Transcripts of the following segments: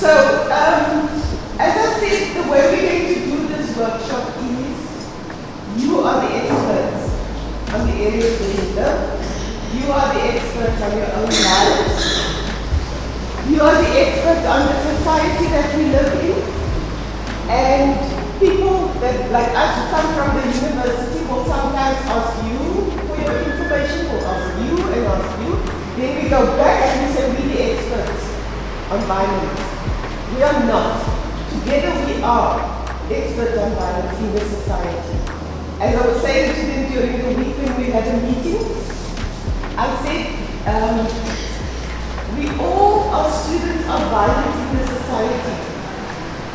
So, as I said, the way we're going to do this workshop is you are the experts on the areas where you live. You are the experts on your own lives. You are the experts on the society that we live in. And people that, like us, who come from the university will sometimes ask you for your information, will ask you and ask you. Then we go back and we say we're the experts on violence. We are not. Together we are experts on violence in the society. As I was saying to them during the week when we had a meeting, I said, we all are students of violence in the society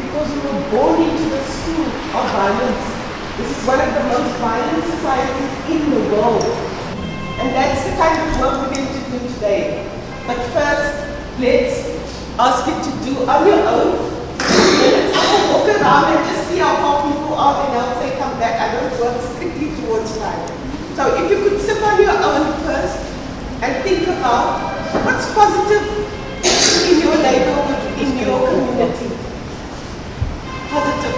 because we were born into the school of violence. This is one of the most violent societies in the world. And that's the kind of work we're going to do today. But first, let's ask you to do on your own. I will walk around and just see how far people are, and I'll say come back. I don't work strictly towards time. So if you could sit on your own first and think about what's positive in your neighborhood, in your community. Positive,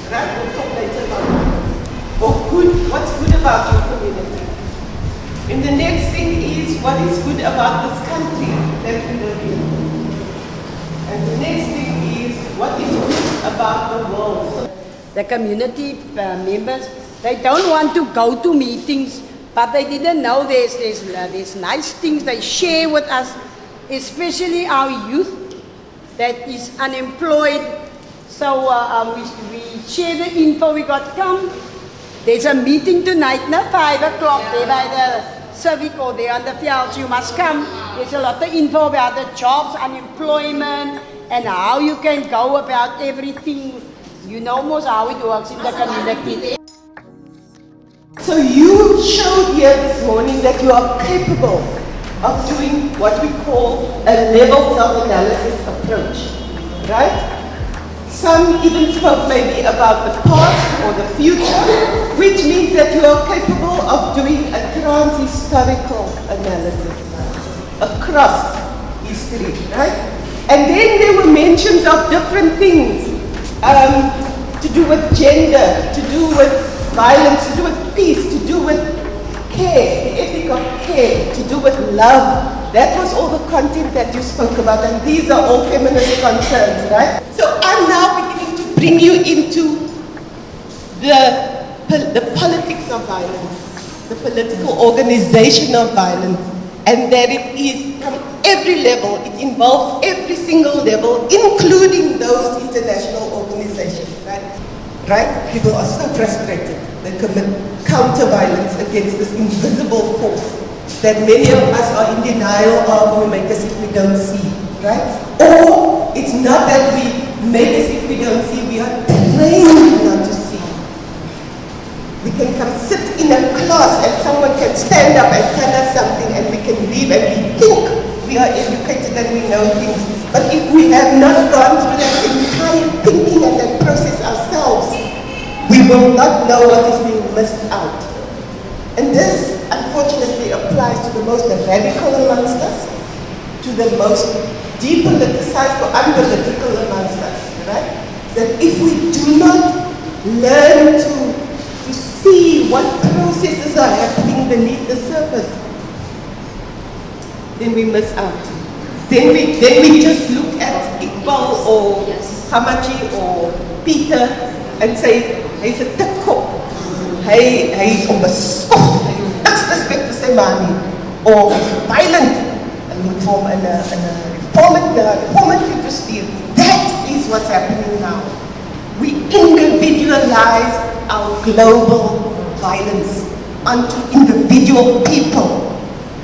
right? We'll talk later about that. Or good, what's good about your community. And the next thing is what is good about this country that we live in. And the next thing is what is good about the world. The community members, they don't want to go to meetings, but they didn't know there's nice things they share with us, especially our youth that is unemployed. So we share the info we got. Come, there's a meeting tonight, now 5 o'clock there by the civic or there on the fields. You must come. There's a lot of info about the jobs, unemployment, and how you can go about everything. You know most how it works in the community. So you showed here this morning that you are capable of doing what we call a level self-analysis approach, right? Some even spoke maybe about the past or the future, which means that you are capable of doing a trans-historical analysis across history, right? And then there were mentions of different things to do with gender, to do with violence, to do with peace, to do with care, the ethic of care, to do with love. That was all the content that you spoke about, and these are all feminist concerns, right? So I'm now beginning to bring you into the politics of violence, the political organization of violence, and that it is from every level. It involves every single level, including those international organizations, right? Right? People are so frustrated. They commit counter-violence against this invisible force that many of us are in denial of, or make as if we don't see, right? Or it's not that we make as if we don't see, we are trained not to see. We can come sit in a class and someone can stand up and tell us something and we can leave and we think we are educated and we know things. But if we have not gone through that entire thinking and that process ourselves, we will not know what is being missed out. And this, unfortunately, applies to the most radical amongst us, to the most depoliticized or unpolitical amongst us, right? That if we do not learn to see what processes are happening beneath the surface, then we miss out. Then we just look at Iqbal or Hamachi or Peter and say, hy's 'n tikkop. Hy is onbeskoft. Hy het niks respek vir sy ma nie. Or violent. Hy moet hom in 'n reformatory to steer. That is what's happening now. We individualize our global violence onto individual people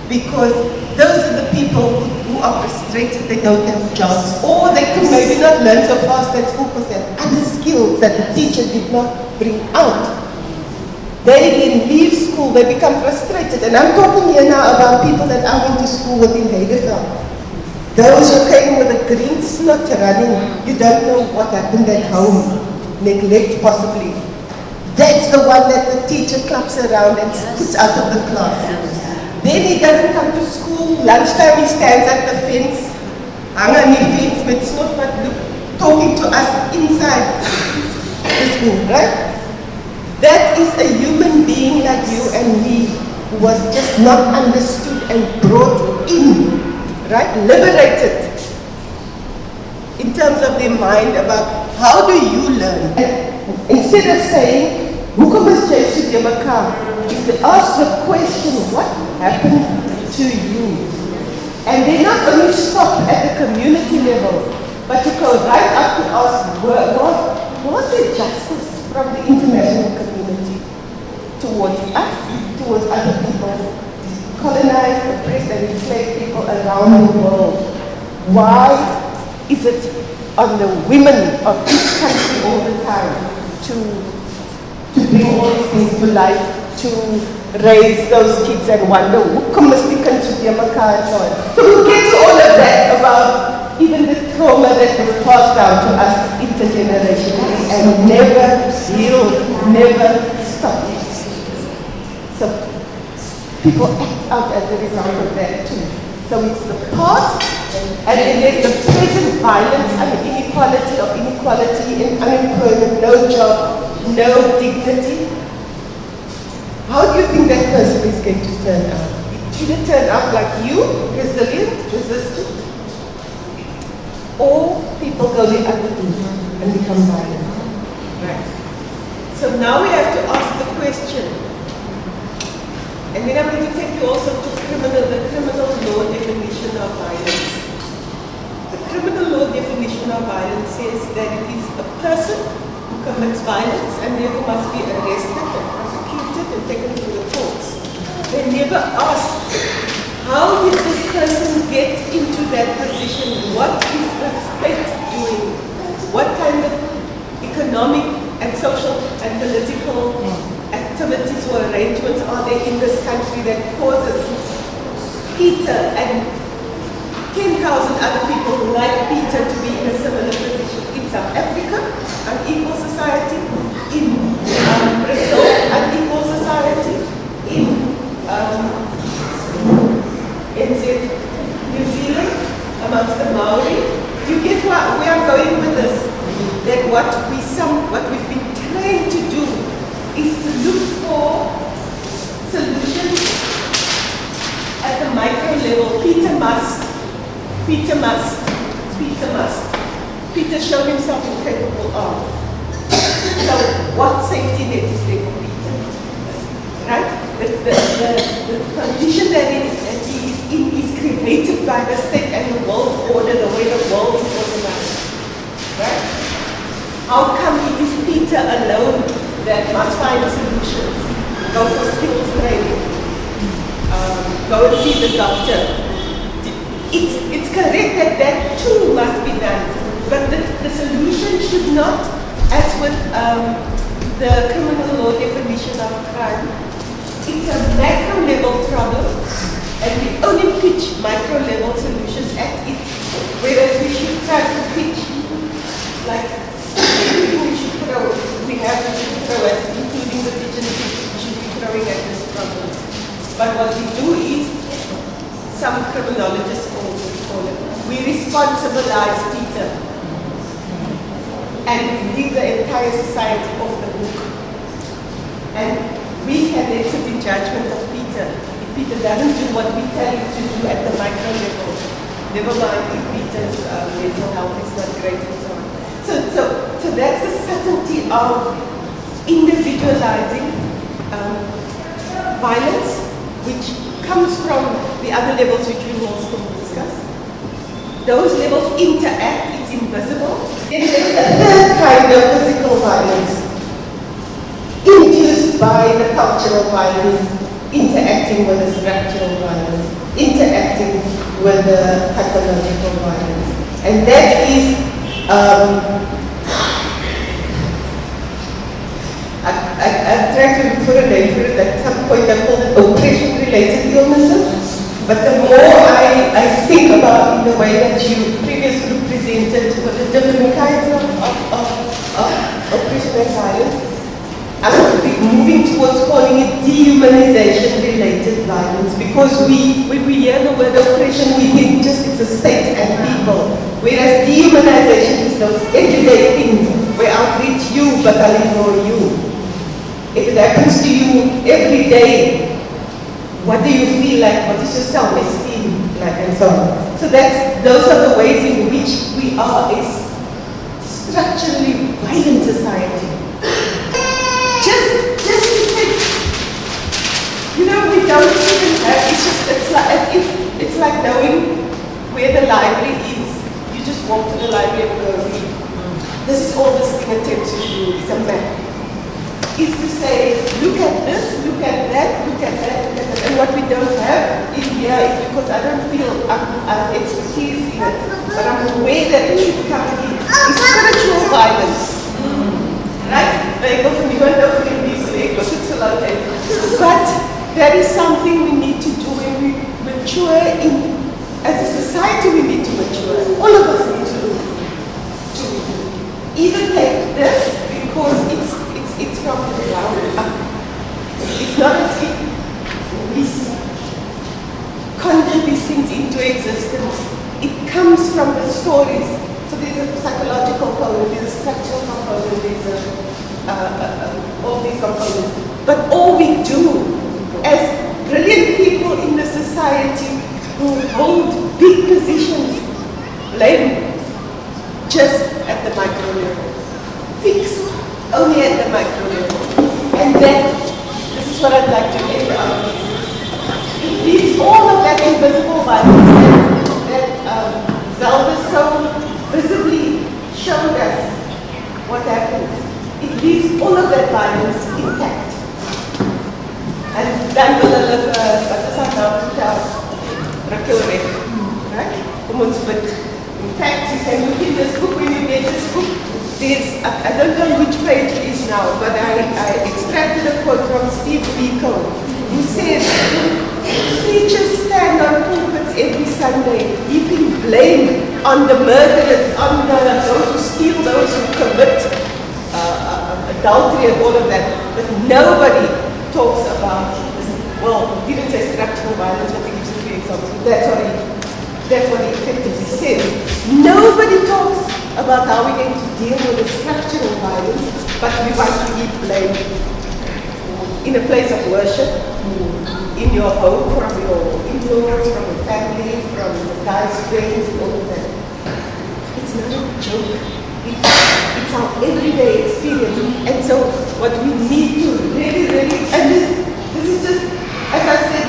because those are the people who are frustrated, they don't have jobs, or they could maybe not learn so fast at school because they have other skills that the teacher did not bring out. They then leave school, they become frustrated, and I'm talking here now about people that I went to school with in Hendrick. Those who came with a green snot running, you don't know what happened at home, neglect possibly. That's the one that the teacher claps around and puts out of the class. Then he doesn't come to school, lunchtime he stands at the fence, hang on die fence met snot wat loop. talking to us inside the school, right? That is a human being like you and me who was just not understood and brought in, right? Liberated in terms of their mind about how do you learn. And instead of saying, "Hoekom is jy so te mekaar?" is to ask the question, what happened to you? And they not only stop at the community level, but to go right up to ask, was there justice from the international community towards us, towards other people, colonized, oppressed, and enslaved people around the world? Why is it on the women of each country all the time to bring all these things to light, to raise those kids and wonder, hoekom is die kind so te mekaar en so on? So we'll get to all of that about even the trauma that was passed down to us intergenerationally and never healed, never stopped. So people act out as a result of that too. So it's the past, and then there's the present violence and the inequality in unemployment, no job, no dignity. How do you think that person is going to turn out? Should it turn out like you, resilient, resistant? Or people go the other way and become violent? Right. So now we have to ask the question. And then I'm going to take you also to the criminal law definition of violence. The criminal law definition of violence says that it is a person who commits violence and therefore must be arrested and prosecuted and taken to the courts. They never ask, how did this person get into that position? What is the state doing? What kind of economic and social and political activities or arrangements are there in this country that causes Peter and 10,000 other people like Peter to be in a similar position? In South Africa, unequal society. In Brazil, unequal society. In New Zealand, amongst the Maori. Do you get where I'm going with this? That what we've been trained to do is to look for solutions at the micro level. Peter showed himself incapable of. So what safety net is there for Peter? Right? The condition that he is in is created by the state and the world order, the way the world is organized. Right? How come it is Peter alone that must find solutions? Go for skills training. Go and see the doctor. It's correct that too must be done, but the solution should not, as with the criminal law definition of crime, it's a macro level problem, and we only pitch micro level solutions at it, whereas we should try to pitch like everything we have to throw at, including the pigeon we should be throwing at this problem. But what we do is, some criminologists call it, we responsibilize Peter and leave the entire society off the hook. And we can then sit in judgment of Peter. If Peter doesn't do what we tell him to do at the micro level, never mind if Peter's mental health is not great and so on. So that's the subtlety of individualizing violence, which comes from the other levels which we will still discuss. Those levels interact, it's invisible. Then there's a third kind of physical violence, induced by the cultural violence, interacting with the structural violence, interacting with the psychological violence. And that is, I tried to put a name for it. At some point I called it oppression-related illnesses. But the more I think about in the way that you previously presented with the different kinds of oppression and violence, I would be moving towards calling it dehumanization-related violence, because when we hear the word oppression, we think just it's a state and people. Whereas dehumanization is those everyday things where I'll greet you but I'll ignore you. If it happens to you every day, what do you feel like? What is your self-esteem like, and so on? So those are the ways in which we are a structurally violent society. Just to think, you know, we don't even have, it's like knowing where the library is. You just walk to the library and go read. This is all this thing attempts to do, it's a map. Is to say, look at this, look at that, look at that, look at that. And what we don't have in here is because I don't feel I'm expertise in it, but I'm aware that it should come in. It's spiritual violence. Right? But that is something we need to do when we mature in, as a society we need to mature. All of us need to even take this because it's from the ground up. It's not as if we conjure these things into existence. It comes from the stories. So there's a psychological component, there's a structural component, there's all these components. But all we do as brilliant people in the society who hold big positions, blame just at the micro level. Fix only at the micro level. And then, this is what I'd like to end on. It leaves all of that invisible violence that Zelda so visibly showed us what happens. It leaves all of that violence intact. And dan wil hulle wat is dat nou vertel? Rakel weg. Right? Kom ons bid. In fact, you can look in this book, when you get this book, there's, I don't know which page it is now, but I extracted a quote from Steve Biko, who says, preachers stand on pulpits every Sunday, heaping blame on the murderers, on those who steal, those who commit adultery and all of that, but nobody talks about this. Well, he didn't say structural violence, but he gives a few examples. That's what he effectively said. Nobody talks about how we're going to deal with the structural violence, but we want to heap blame in a place of worship, in your home, from your in-laws, from your family, from the guy's friends, and all of that. It's not a joke. It's our everyday experience. And so what we need to really, and this is just, as I said,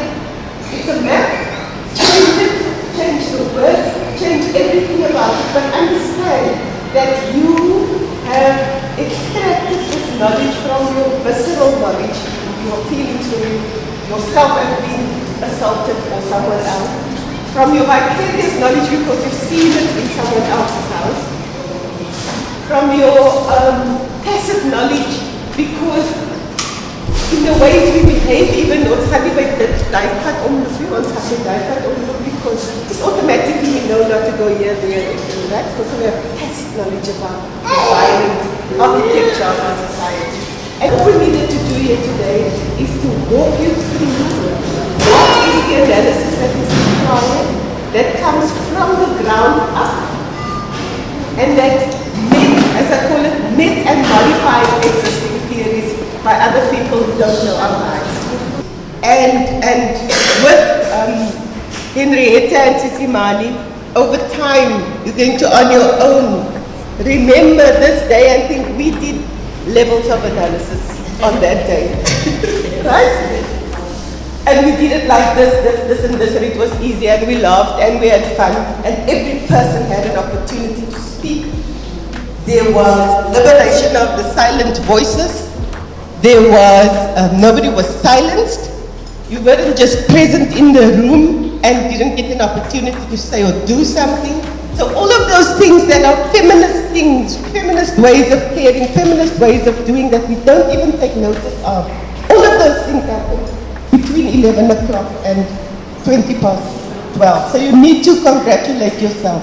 it's a map. Change it, change the words, change everything about it, but understand that you have extracted this knowledge from your visceral knowledge, your feelings when you yourself have been assaulted or someone else, from your vicarious knowledge because you've seen it in someone else's house, from your tacit knowledge because in the ways we behave, even though it's hardly like that, because it's automatically we know not to go here, there, and that, because we have tacit knowledge about the violent architecture of our society. And all we needed to do here today is to walk you through what is the analysis that is required, that comes from the ground up, and that met, as I call it, met and modified existing theories by other people who don't know our lives. And with Henrietta and Tshisimani, over time, you're going to, on your own, remember this day and think we did levels of analysis on that day. Right? And we did it like this, and this, and it was easy, and we laughed, and we had fun, and every person had an opportunity to speak. There was liberation of the silent voices. There was, nobody was silenced. You weren't just present in the room and didn't get an opportunity to say or do something. So all of those things that are feminist things, feminist ways of caring, feminist ways of doing that we don't even take notice of, all of those things happen between 11 o'clock and 20 past 12. So you need to congratulate yourself.